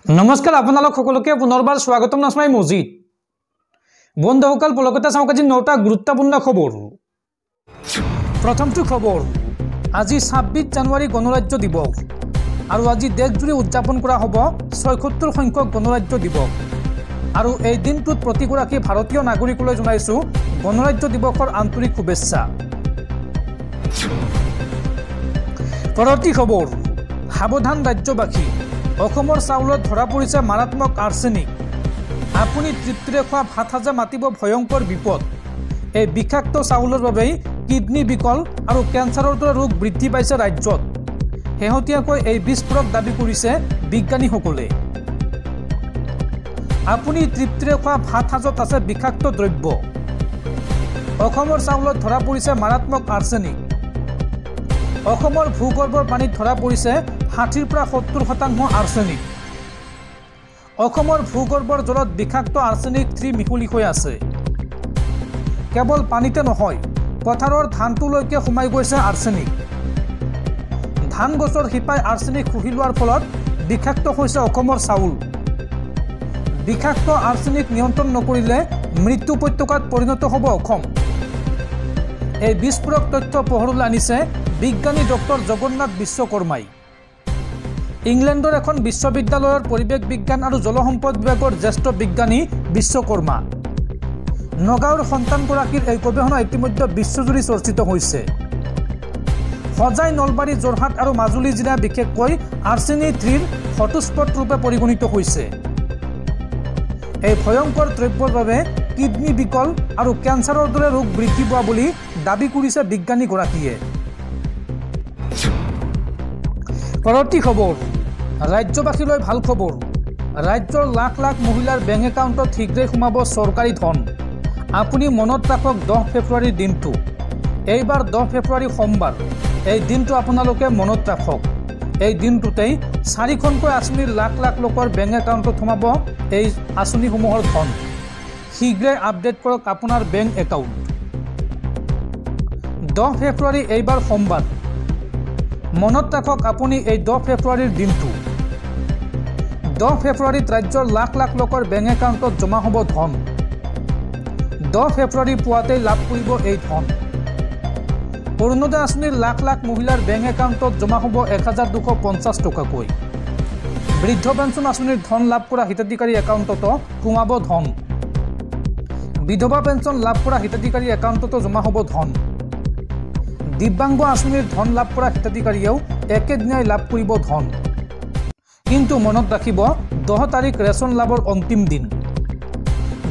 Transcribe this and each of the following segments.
नमस्कार आपनालोक सकलोके पुनर्बार स्वागतम नासमाई मजिद बंधुসকল पुलकते चाওক আজি 9টা গুৰুত্বপূৰ্ণ খবৰ প্ৰথমটো খবৰ আজি 26 জানুৱাৰী গণৰাজ্য দিৱস আৰু আজি দেশজুৰি উদযাপন কৰা হ'ব 76 সংখ্যক গণৰাজ্য দিৱস আৰু এই দিনটোত প্ৰতিগৰাকী ভাৰতীয় নাগৰিকলৈ জনাইছো গণৰাজ্য দিৱসৰ আন্তৰিক শুভেচ্ছা পৰৱৰ্তী খবৰ সাৱধান ৰাজ্যবাসী অসমৰ চাউলত ধৰা পৰিছে মাৰাত্মক আৰ্ছেনিক আপুনি তৃপ্তিৰে খোৱা ভাত সাজা মাতিব ভয়ংকৰ বিপদ এই বিষাক্ত চাউলৰ বাবে কিডনি বিকল আৰু কেন্সাৰৰ দৰে ৰোগ বৃদ্ধি পাইছে ৰাজ্যত হেহতিয়াকৈ এই বিস্ফোৰক দাবী কৰিছে বিজ্ঞানীসকলে আপুনি তৃপ্তিৰে খোৱা ভাত সাজত আছে বিষাক্ত দ্ৰব্য অসমৰ চাউলত ধৰা পৰিছে মাৰাত্মক আৰ্ছেনিক অসমৰ ভূগৰ্ভৰ পানীত ধৰা পৰিছে 60 পৰা 70% আৰ্ছেনিক অসমৰ ভূগৰ্ভৰ জলত বিষাক্ত আৰ্ছেনিক 3 মিহলি হৈ আছে কেৱল পানীতে নহয় পথাৰৰ ধানটোলৈকে সোমাই গৈছে আৰ্ছেনিক ধান গছৰ শিপাই আৰ্ছেনিক শুহি লোৱাৰ ফলত বিষাক্ত হৈছে অসমৰ চাউল বিষাক্ত আৰ্ছেনিক নিয়ন্ত্ৰণ নকৰিলে মৃত্যু উপত্যকাত পৰিণত হ'ব অসম এই বিস্ফোৰক তথ্য পোহৰলৈ আনিছে বিজ্ঞানী ডক্টৰ জগন্নাথ বিশ্বকৰ্মাই ইংলেণ্ডৰ এখন বিশ্ববিদ্যালয়ৰ পৰিৱেশ বিজ্ঞান আৰু জলসম্পদ বিভাগৰ জ্যেষ্ঠ বিজ্ঞানী বিশ্বকৰ্মা নগাঁৱৰ সন্তানগৰাকীৰ এই গৱেষণা ইতিমধ্যে বিশ্বজুৰি চৰ্চিত হৈছে সজাই নলবাৰী যোৰহাট আৰু মাজুলী জিলা বিশেষকৈ আৰ্ছেনিক 3ৰ হটস্পট ৰূপে পৰিগণিত হৈছে এই ভয়ংকৰ দ্ৰব্যৰ বাবে কিডনি বিকল আৰু কেন্সাৰৰ দৰে ৰোগ বৃদ্ধি পোৱা বুলি দাবী কৰিছে বিজ্ঞানীগৰাকীয়ে পৰৱৰ্তী খবৰ ৰাজ্যবাসীলৈ ভাল খবৰ ৰাজ্যৰ লাখ লাখ মহিলাৰ বেংক একাউণ্টত শীঘ্ৰেই সোমাব চৰকাৰী ধন আপুনি মনত ৰাখক 10 ফেব্ৰুৱাৰীৰ দিনটো এইবাৰ 10 ফেব্ৰুৱাৰী সোমবাৰ এই দিনটো আপোনালোকে মনত ৰাখক এই দিনটোতেই 4খনকৈ আঁচনিৰ লাখ লাখ লোকৰ বেংক একাউণ্টত সোমাব এই আঁচনিসমূহৰ ধন শীঘ্ৰেই আপডেট কৰক আপোনাৰ বেংক একাউণ্ট 10 ফেব্ৰুৱাৰী এইবাৰ সোমবাৰ মনত ৰাখক আপুনি এই 10 ফেব্ৰুৱাৰীৰ দিনটো 10 ফেব্ৰুৱাৰীত ৰাজ্যৰ লাখ লাখ লোকৰ বেংক একাউণ্টত জমা হ'ব ধন 10 ফেব্ৰুৱাৰী পুৱাতেই লাভ কৰিব এই ধন অৰুণোদয় আঁচনিৰ লাখ লাখ মহিলাৰ বেংক একাউণ্টত জমা হ'ব 1250 টকাকৈ বৃদ্ধ পেঞ্চন আঁচনিৰ ধন লাভ কৰা হিতাধিকাৰী একাউণ্টতো সোমাব ধন বিধৱা পেঞ্চন লাভ কৰা হিতাধিকাৰী একাউণ্টতো জমা হ'ব ধন দিব্যাংগ আঁচনিৰ ধন লাভ কৰা হিতাধিকাৰীয়েও একেদিনাই লাভ কৰিব ধন কিন্তু মনত ৰাখিব 10 তাৰিখ ৰেচন লাভৰ অন্তিম দিন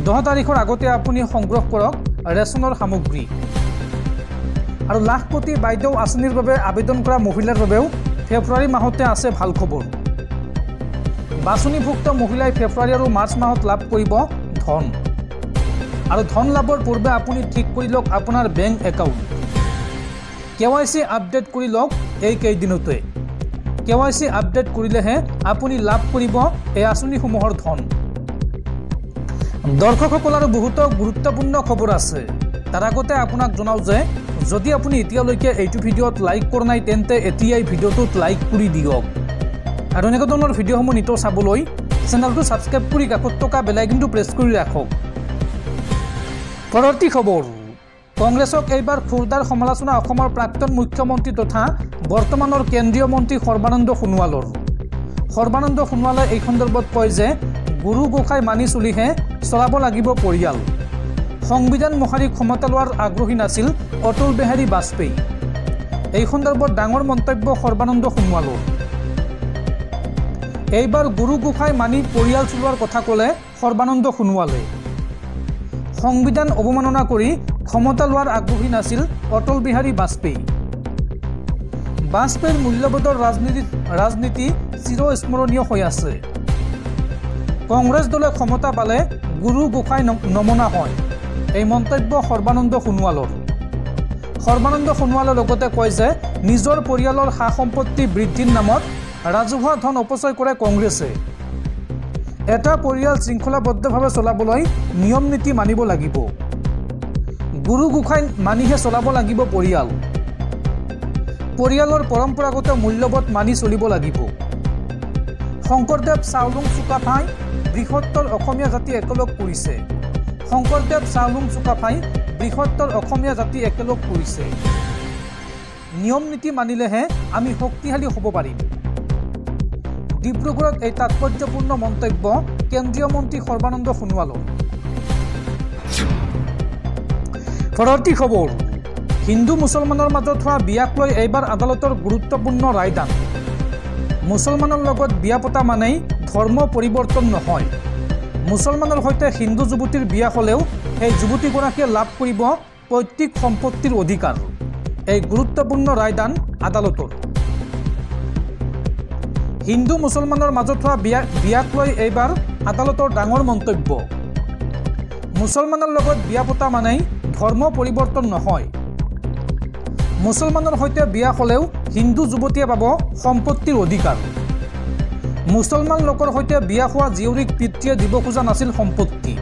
10 তাৰিখৰ আগতে আপুনি সংগ্ৰহ কৰক ৰেচনৰ সামগ্ৰী আৰু লাখপতি বাইদেউ আঁচনিৰ বাবে আবেদন কৰা মহিলাৰ বাবেও ফেব্ৰুৱাৰী মাহতে আছে ভাল খবৰ বাছনিভুক্ত মহিলাই ফেব্ৰুৱাৰী আৰু মাৰ্চ মাহত লাভ কৰিব ধন আৰু ধন লাভৰ পূৰ্বে আপুনি ঠিক কৰি লওক আপোনাৰ বেংক একাউণ্ট KYC আপডেট কৰি লওক এই কেইদিনতে KYC আপডেট কৰিলেহে আপুনি লাভ কৰিব এই আঁচনিসমূহৰ ধন দৰ্শকসকল আৰু বহুত গুৰুত্বপূৰ্ণ খবৰ আছে তাৰ আগতে আপোনাক জনাও যে যদি আপুনি এতিয়ালৈকে এইটো ভিডিঅ'ত লাইক কৰা নাই তেন্তে এতিয়াই ভিডিঅ'টোত লাইক কৰি দিয়ক আৰু এনেকুৱা ধৰণৰ ভিডিঅ'সমূহ নিতৌ চাবলৈ চেনেলটো ছাবস্ক্ৰাইব কৰি কাষত থকা বেল আইকনটো প্ৰেছ কৰি ৰাখক পৰৱৰ্তী খবৰ কংগ্ৰেছক এইবাৰ খুৰদাৰ সমালোচনা অসমৰ প্ৰাক্তন মুখ্যমন্ত্ৰী তথা বৰ্তমানৰ কেন্দ্ৰীয় মন্ত্ৰী সৰ্বানন্দ সোণোৱালে এই সন্দৰ্ভত কয় যে গুৰু গোসাঁই মানি চলিহে চলাব লাগিব পৰিয়াল সংবিধান মহাৰি ক্ষমতা লোৱাৰ আগ্ৰহী নাছিল অটল বিহাৰী বাজপেয়ী এই সন্দৰ্ভত ডাঙৰ মন্তব্য সৰ্বানন্দ সোণোৱালৰ এইবাৰ গুৰু গোসাঁই মানি পৰিয়াল চলোৱাৰ কথা ক'লে সৰ্বানন্দ সোণোৱালে সংবিধান অৱমাননা কৰি ক্ষমতা লোৱাৰ আগ্ৰহী নাছিল অটল বিহাৰী বাজপেয়ীৰ মূল্যবোধৰ ৰাজনীতি চিৰস্মৰণীয় হৈ আছে কংগ্ৰেছ দলে ক্ষমতা পালে গুৰু গোসাঁই নমনা হয় এই মন্তব্য সৰ্বানন্দ সোণোৱালে লগতে কয় যে নিজৰ পৰিয়ালৰ সা সম্পত্তি বৃদ্ধিৰ নামত ৰাজহুৱা ধন অপচয় কৰে কংগ্ৰেছে এটা পৰিয়াল শৃংখলাবদ্ধভাৱে চলাবলৈ নিয়ম নীতি মানিব লাগিব গুৰু গোসাঁই মানিহে চলাব লাগিব পৰিয়ালৰ পৰম্পৰাগত মূল্যবোধ মানি চলিব লাগিব শংকৰদেৱ চাওলুং চুকাফাই বৃহত্তৰ অসমীয়া জাতি একেলগ কৰিছে। শংকৰদেৱ চাওলুং চুকাফাই বৃহত্তৰ অসমীয়া জাতি একেলগ কৰিছে। নিয়ম নীতি মানিলেহে আমি শক্তিশালী হ'ব পাৰিম। ডিব্ৰুগড়ত এই তাৎপৰ্যপূৰ্ণ মন্তব্য কেন্দ্ৰীয় মন্ত্ৰী সৰ্বানন্দ সোণোৱালৰ। পৰৱৰ্তী খবৰ, হিন্দু মুছলমানৰ মাজত হোৱা বিয়াক লৈ এইবাৰ আদালতৰ গুৰুত্বপূৰ্ণ ৰায়দান। মুছলমানৰ লগত বিয়া পতা মানেই ধৰ্ম পৰিৱৰ্তন নহয়। মুছলমানৰ সৈতে হিন্দু যুৱতীৰ বিয়া হ'লেও সেই যুৱতীগৰাকীয়ে লাভ কৰিব পৈতৃক সম্পত্তিৰ অধিকাৰ। এই গুৰুত্বপূৰ্ণ ৰায়দান আদালতৰ। হিন্দু মুছলমানৰ মাজত হোৱা বিয়াক লৈ এইবাৰ আদালতৰ ডাঙৰ মন্তব্য। মুছলমানৰ লগত বিয়া পতা মানেই ধৰ্ম পৰিৱৰ্তন নহয়। মুছলমানৰ সৈতে বিয়া হ'লেও হিন্দু যুৱতীয়ে পাব সম্পত্তিৰ অধিকাৰ। মুছলমান লোকৰ সৈতে বিয়া হোৱা জীয়ৰীক পিতৃয়ে দিব খোজা নাছিল সম্পত্তি।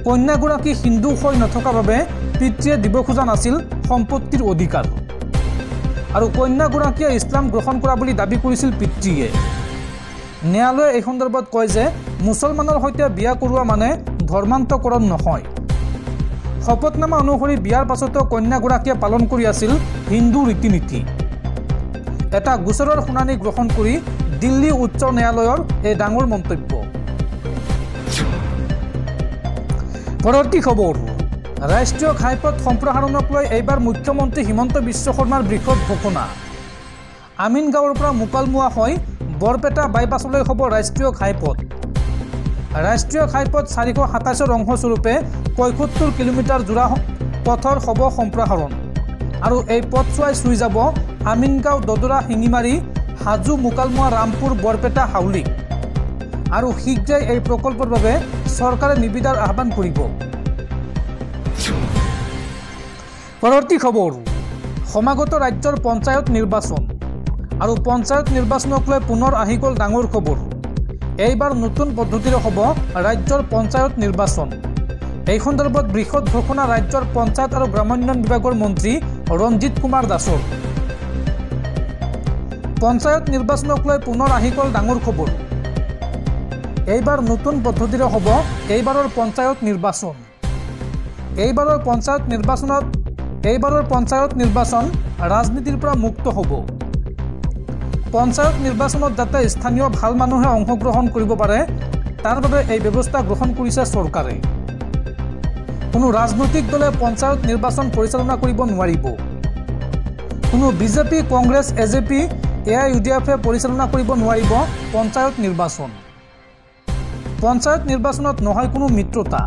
কন্যাগৰাকী হিন্দু হৈ নথকাৰ বাবে পিতৃয়ে দিব খোজা নাছিল সম্পত্তিৰ অধিকাৰ। আৰু কন্যাগৰাকীয়ে ইছলাম গ্ৰহণ কৰা বুলি দাবী কৰিছিল পিতৃয়ে। ন্যায়ালয়ে এই সন্দৰ্ভত কয় যে মুছলমানৰ সৈতে বিয়া কৰোৱা মানে ধৰ্মান্তকৰণ নহয়। শপতনামা অনুসৰি বিয়াৰ পাছতো কন্যাগৰাকীয়ে পালন কৰি আছিল হিন্দু ৰীতি নীতি। এটা গোচৰৰ শুনানি গ্ৰহণ কৰি দিল্লী উচ্চ ন্যায়ালয়ৰ এই ডাঙৰ মন্তব্য। পৰৱৰ্তী খবৰ, ৰাষ্ট্ৰীয় ঘাইপথ সম্প্ৰসাৰণক লৈ এইবাৰ মুখ্যমন্ত্ৰী হিমন্ত বিশ্ব শৰ্মাৰ বৃহৎ ঘোষণা। আমিনগাঁৱৰ পৰা মোকালমোৱা হৈ বৰপেটা বাইপাছলৈ হ'ব ৰাষ্ট্ৰীয় ঘাইপথ। ৰাষ্ট্ৰীয় ঘাইপথ 427 অংশস্বৰূপে 75 কিলোমিটাৰ জোৰা পথৰ হ'ব সম্প্ৰসাৰণ। আৰু এই পথছোৱাই চুই যাব আমিনগাঁও, দদৰা, শিঙিমাৰী, হাজো, মোকালমোৱা, ৰামপুৰ, বৰপেটা, হাউলি। আৰু শীঘ্ৰেই এই প্ৰকল্পৰ বাবে চৰকাৰে নিবিদাৰ আহ্বান কৰিব। পৰৱৰ্তী খবৰ, সমাগত ৰাজ্যৰ পঞ্চায়ত নিৰ্বাচন। আৰু পঞ্চায়ত নিৰ্বাচনক লৈ পুনৰ আহি গ'ল ডাঙৰ খবৰ। এইবাৰ নতুন পদ্ধতিৰে হ'ব ৰাজ্যৰ পঞ্চায়ত নিৰ্বাচন। এই সন্দৰ্ভত বৃহৎ ঘোষণা ৰাজ্যৰ পঞ্চায়ত আৰু গ্ৰামোন্নয়ন বিভাগৰ মন্ত্ৰী ৰঞ্জিত কুমাৰ দাসৰ। পঞ্চায়ত নিৰ্বাচনক লৈ পুনৰ আহি গ'ল ডাঙৰ খবৰ। এইবাৰ নতুন পদ্ধতিৰে হ'ব এইবাৰৰ পঞ্চায়ত নিৰ্বাচন। এইবাৰৰ পঞ্চায়ত নিৰ্বাচন ৰাজনীতিৰ পৰা মুক্ত হ'ব। পঞ্চায়ত নিৰ্বাচনত যাতে স্থানীয় ভাল মানুহে অংশগ্ৰহণ কৰিব পাৰে তাৰ বাবে এই ব্যৱস্থা গ্ৰহণ কৰিছে চৰকাৰে। কোনো ৰাজনৈতিক দলে পঞ্চায়ত নিৰ্বাচন পৰিচালনা কৰিব নোৱাৰিব। কোনো বিজেপি, কংগ্ৰেছ, এজেপি, AIUDF পৰিচালনা কৰিব নোৱাৰিব পঞ্চায়ত নিৰ্বাচন। পঞ্চায়ত নিৰ্বাচনত নহয় কোনো মিত্ৰতা।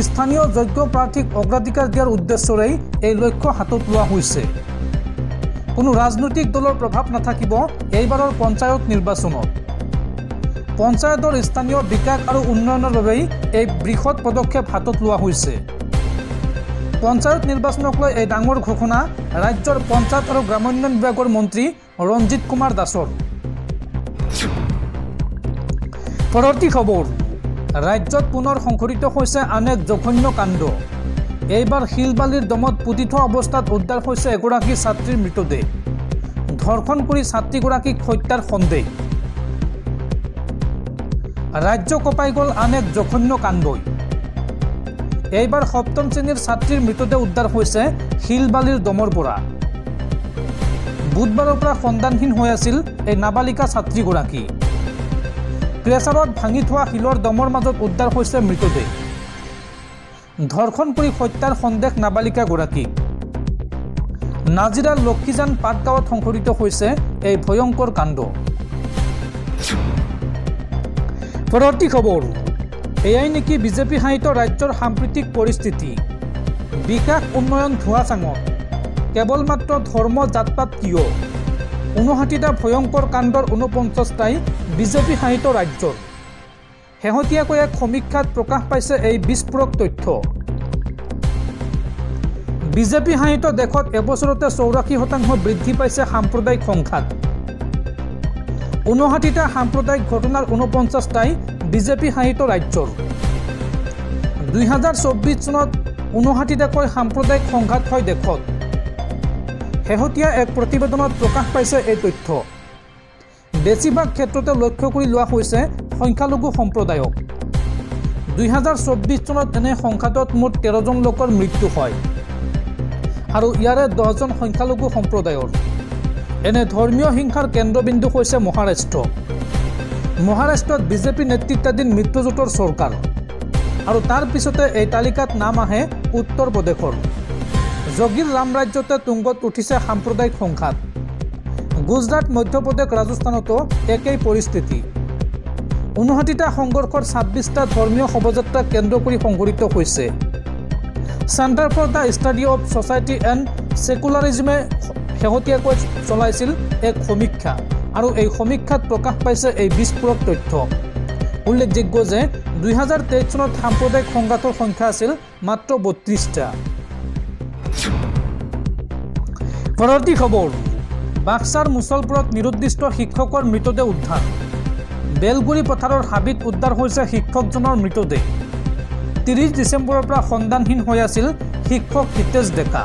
স্থানীয় যোগ্য প্ৰাৰ্থীক অগ্ৰাধিকাৰ দিয়াৰ উদ্দেশ্যৰেই এই লক্ষ্য হাতত লোৱা হৈছে। কোনো ৰাজনৈতিক দলৰ প্ৰভাৱ নাথাকিব এইবাৰৰ পঞ্চায়ত নিৰ্বাচনত। পঞ্চায়তৰ স্থানীয় বিকাশ আৰু উন্নয়নৰ বাবেই এই বৃহৎ পদক্ষেপ হাতত লোৱা হৈছে। পঞ্চায়ত নিৰ্বাচনক লৈ এই ডাঙৰ ঘোষণা ৰাজ্যৰ পঞ্চায়ত আৰু গ্ৰামোন্নয়ন বিভাগৰ মন্ত্ৰী ৰঞ্জিত কুমাৰ দাসৰ। পৰৱৰ্তী খবৰ, ৰাজ্যত পুনৰ সংঘটিত হৈছে আন এক জঘন্য কাণ্ড। এইবাৰ শিলবালিৰ দমত পুতি থোৱা অৱস্থাত উদ্ধাৰ হৈছে এগৰাকী ছাত্ৰীৰ মৃতদেহ। ধৰ্ষণ কৰি ছাত্ৰীগৰাকীক হত্যাৰ সন্দেহ। ৰাজ্য কঁপাই গ'ল আন এক জঘন্য কাণ্ডই। এইবাৰ 7ম শ্ৰেণীৰ ছাত্ৰীৰ মৃতদেহ উদ্ধাৰ হৈছে শিলবালিৰ দমৰ পৰা। বুধবাৰৰ পৰা সন্ধানহীন হৈ আছিল এই নাবালিকা ছাত্ৰীগৰাকী। প্ৰেছাৰত ভাঙি থোৱা শিলৰ দমৰ মাজত উদ্ধাৰ হৈছে মৃতদেহ। ধৰ্ষণ কৰি হত্যাৰ সন্দেহ নাবালিকাগৰাকীক। নাজিৰাৰ লক্ষীজান পাটগাঁৱত সংঘটিত হৈছে এই ভয়ংকৰ কাণ্ড। পৰৱৰ্তী খবৰ, এয়াই নেকি বিজেপি শাসিত ৰাজ্যৰ সাম্প্ৰতিক পৰিস্থিতি। বিকাশ উন্নয়ন ধোঁৱাচাঙত। কেৱল মাত্ৰ ধৰ্ম জাতপাত কিয়। 59টা ভয়ংকৰ কাণ্ডৰ 49টাই বিজেপি শাসিত ৰাজ্যৰ। শেহতীয়াকৈ এক সমীক্ষাত প্ৰকাশ পাইছে এই বিস্ফোৰক তথ্য। বিজেপি শাসিত দেশত এবছৰতে 84% বৃদ্ধি পাইছে সাম্প্ৰদায়িক সংঘাত। 59টা সাম্প্ৰদায়িক ঘটনাৰ 49টাই বিজেপি শাসিত ৰাজ্যৰ। 2024 চনত 59টাকৈ সাম্প্ৰদায়িক সংঘাত হয় দেশত। শেহতীয়া এক প্ৰতিবেদনত প্ৰকাশ পাইছে এই তথ্য। বেছিভাগ ক্ষেত্ৰতে লক্ষ্য কৰি লোৱা হৈছে সংখ্যালঘু সম্প্ৰদায়ক 2024 চনত এনে সংখ্যাটোত মুঠ 13 জন লোকৰ মৃত্যু হয় আৰু ইয়াৰে 10 জন সংখ্যালঘু সম্প্ৰদায়ৰ এনে ধৰ্মীয় হিংসাৰ কেন্দ্ৰবিন্দু হৈছে মহাৰাষ্ট্ৰত বিজেপি নেতৃত্বাধীন মিত্ৰজোঁটৰ চৰকাৰ আৰু তাৰ পিছতে এই তালিকাত নাম আহে উত্তৰ প্ৰদেশৰ যোগীৰ ৰাম ৰাজ্যতে তুংগত উঠিছে সাম্প্ৰদায়িক সংঘাত গুজৰাট মধ্যপ্ৰদেশ ৰাজস্থানতো একেই পৰিস্থিতি 59টা সংঘৰ্ষৰ 26টা ধৰ্মীয় শোভাযাত্ৰা কেন্দ্ৰ কৰি সংঘটিত হৈছে centre for the study of society and ছেকুলাৰিজমে শেহতীয়াকৈ চলাইছিল এক সমীক্ষা আৰু এই সমীক্ষাত প্ৰকাশ পাইছে এই বিস্ফোৰক তথ্য উল্লেখযোগ্য যে 2023 চনত সাম্প্ৰদায়িক সংঘাতৰ সংখ্যা আছিল মাত্ৰ 32টা পৰৱৰ্তী খবৰ বাক্সাৰ মুছলপুৰত নিৰুদ্দিষ্ট শিক্ষকৰ মৃতদেহ উদ্ধাৰ বেলগুৰি পথাৰৰ হাবিত উদ্ধাৰ হৈছে শিক্ষকজনৰ মৃতদেহ 30 ডিচেম্বৰৰ পৰা সন্ধানহীন হৈ আছিল শিক্ষক হিতেশ ডেকা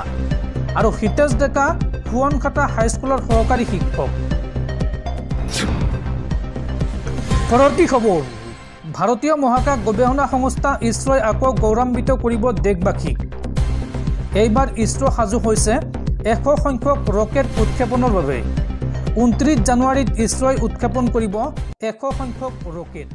আৰু হিতেশ ডেকা ফুৱনখাটা হাইস্কুলৰ সহকাৰী শিক্ষক পৰৱৰ্তী খবৰ ভাৰতীয় মহাকাশ গৱেষণা সংস্থা ইছৰোই আকৌ গৌৰৱান্বিত কৰিব দেশবাসীক এইবাৰ ইছৰো সাজু হৈছে 100 সংখ্যক ৰকেট উৎক্ষেপণৰ বাবে 29 জানুৱাৰীত ইছৰোই উৎক্ষেপণ কৰিব 100 সংখ্যক ৰকেট